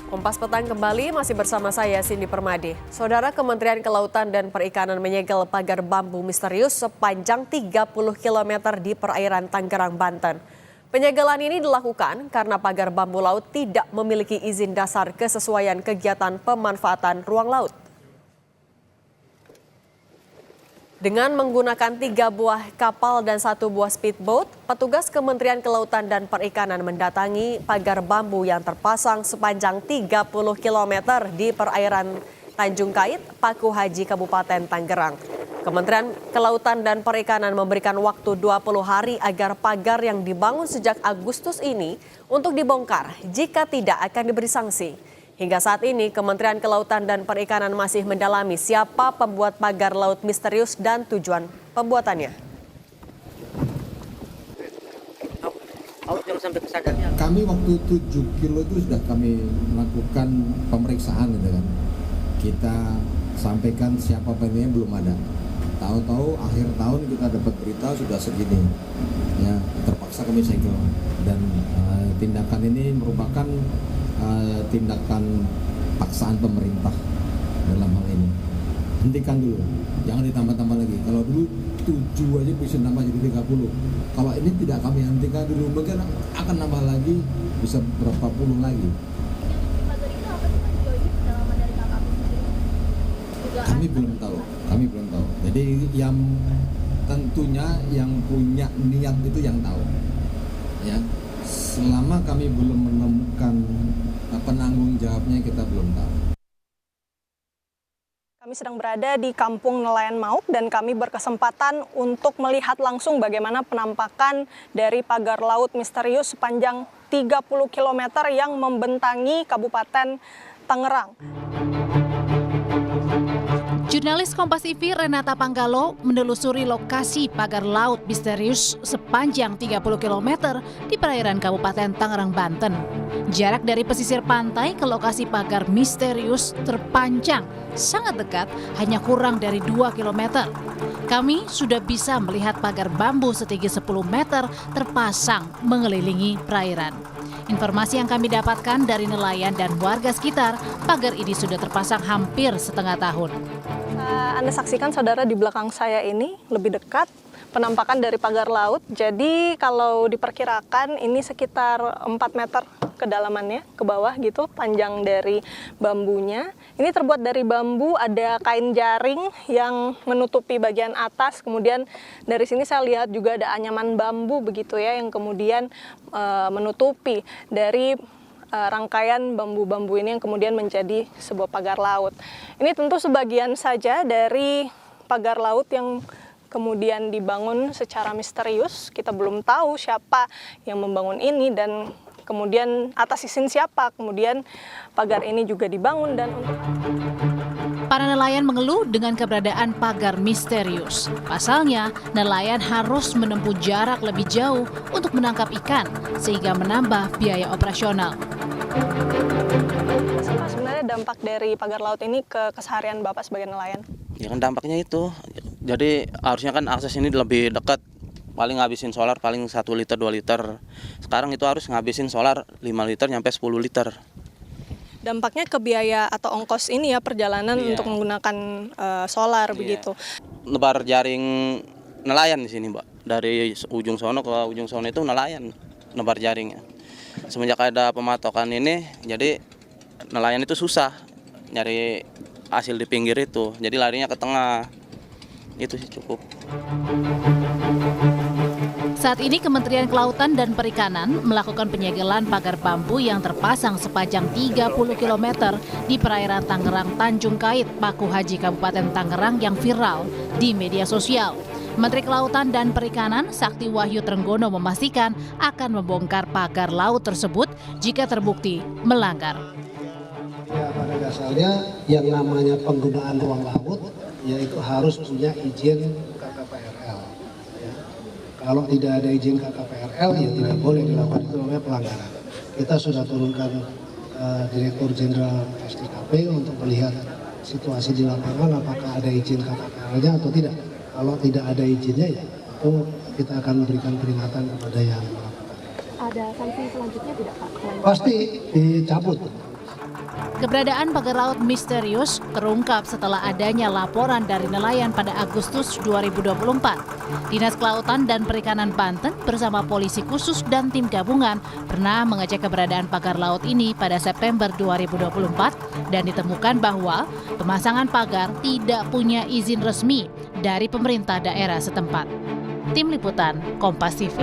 Kompas Petang kembali masih bersama saya Cindy Permadi. Saudara, Kementerian Kelautan dan Perikanan menyegel pagar bambu misterius sepanjang 30 km di perairan Tangerang, Banten. Penyegelan ini dilakukan karena pagar bambu laut tidak memiliki izin dasar kesesuaian kegiatan pemanfaatan ruang laut. Dengan menggunakan 3 buah kapal dan 1 buah speedboat, petugas Kementerian Kelautan dan Perikanan mendatangi pagar bambu yang terpasang sepanjang 30 km di perairan Tanjung Kait, Paku Haji, Kabupaten Tangerang. Kementerian Kelautan dan Perikanan memberikan waktu 20 hari agar pagar yang dibangun sejak Agustus ini untuk dibongkar. Jika tidak, akan diberi sanksi. Hingga saat ini, Kementerian Kelautan dan Perikanan masih mendalami siapa pembuat pagar laut misterius dan tujuan pembuatannya. Kami waktu 7 kilo itu sudah kami melakukan pemeriksaan gitu kan. Kita sampaikan siapa pembuatnya belum ada. Tahu-tahu akhir tahun kita dapat berita sudah segini. Ya, terpaksa kami segel dan tindakan ini merupakan tindakan paksaan pemerintah dalam hal ini. Hentikan dulu, jangan ditambah-tambah lagi. Kalau dulu 7 aja bisa nambah jadi 30. Kalau ini tidak kami hentikan dulu, mungkin akan nambah lagi, bisa berapa puluh lagi. Kami belum tahu. Jadi yang tentunya yang punya niat itu yang tahu. Ya, selama kami belum menemukan penanggung jawabnya, kita belum tahu. Kami sedang berada di Kampung Nelayan Mauk dan kami berkesempatan untuk melihat langsung bagaimana penampakan dari pagar laut misterius sepanjang 30 km yang membentangi Kabupaten Tangerang. Jurnalis Kompas TV Renata Panggalo menelusuri lokasi pagar laut misterius sepanjang 30 km di perairan Kabupaten Tangerang, Banten. Jarak dari pesisir pantai ke lokasi pagar misterius terpanjang sangat dekat, hanya kurang dari 2 km. Kami sudah bisa melihat pagar bambu setinggi 10 meter terpasang mengelilingi perairan. Informasi yang kami dapatkan dari nelayan dan warga sekitar, pagar ini sudah terpasang hampir setengah tahun. Anda saksikan, saudara, di belakang saya ini lebih dekat penampakan dari pagar laut. Jadi kalau diperkirakan ini sekitar 4 meter kedalamannya ke bawah gitu, panjang dari bambunya. Ini terbuat dari bambu, ada kain jaring yang menutupi bagian atas. Kemudian dari sini saya lihat juga ada anyaman bambu begitu ya, yang kemudian menutupi dari rangkaian bambu-bambu ini yang kemudian menjadi sebuah pagar laut. Ini tentu sebagian saja dari pagar laut yang kemudian dibangun secara misterius. Kita belum tahu siapa yang membangun ini dan kemudian atas izin siapa kemudian pagar ini juga dibangun. Dan para nelayan mengeluh dengan keberadaan pagar misterius. Pasalnya, nelayan harus menempuh jarak lebih jauh untuk menangkap ikan sehingga menambah biaya operasional. Sebenarnya dampak dari pagar laut ini ke keseharian Bapak sebagai nelayan? Ya kan dampaknya itu. Jadi harusnya kan akses ini lebih dekat. Paling ngabisin solar paling 1 liter 2 liter. Sekarang itu harus ngabisin solar 5 liter sampai 10 liter. Dampaknya ke biaya atau ongkos ini ya, perjalanan untuk menggunakan solar begitu. Nebar jaring nelayan di sini, Mbak. Dari ujung sono ke ujung sono itu nelayan nebar jaringnya. Semenjak ada pematokan ini, jadi nelayan itu susah nyari hasil di pinggir itu. Jadi larinya ke tengah. Itu sih cukup. Saat ini Kementerian Kelautan dan Perikanan melakukan penyegelan pagar bambu yang terpasang sepanjang 30 km di perairan Tangerang Tanjung Kait, Paku Haji, Kabupaten Tangerang yang viral di media sosial. Menteri Kelautan dan Perikanan Sakti Wahyu Trenggono memastikan akan membongkar pagar laut tersebut jika terbukti melanggar. Ya, pada dasarnya yang namanya penggunaan ruang laut yaitu harus punya izin KKPRL. Ya. Kalau tidak ada izin KKPRL ya tidak boleh dilakukan, itu namanya pelanggaran. Kita sudah turunkan Direktur Jenderal STKP untuk melihat situasi di lapangan apakah ada izin KKPRL-nya atau tidak. Kalau tidak ada izinnya ya itu kita akan memberikan peringatan kepada yang melakukan. Ada sanksi selanjutnya tidak Pak? Pasti dicabut. Keberadaan pagar laut misterius terungkap setelah adanya laporan dari nelayan pada Agustus 2024. Dinas Kelautan dan Perikanan Banten bersama polisi khusus dan tim gabungan pernah mengecek keberadaan pagar laut ini pada September 2024 dan ditemukan bahwa pemasangan pagar tidak punya izin resmi dari pemerintah daerah setempat. Tim Liputan, Kompas TV.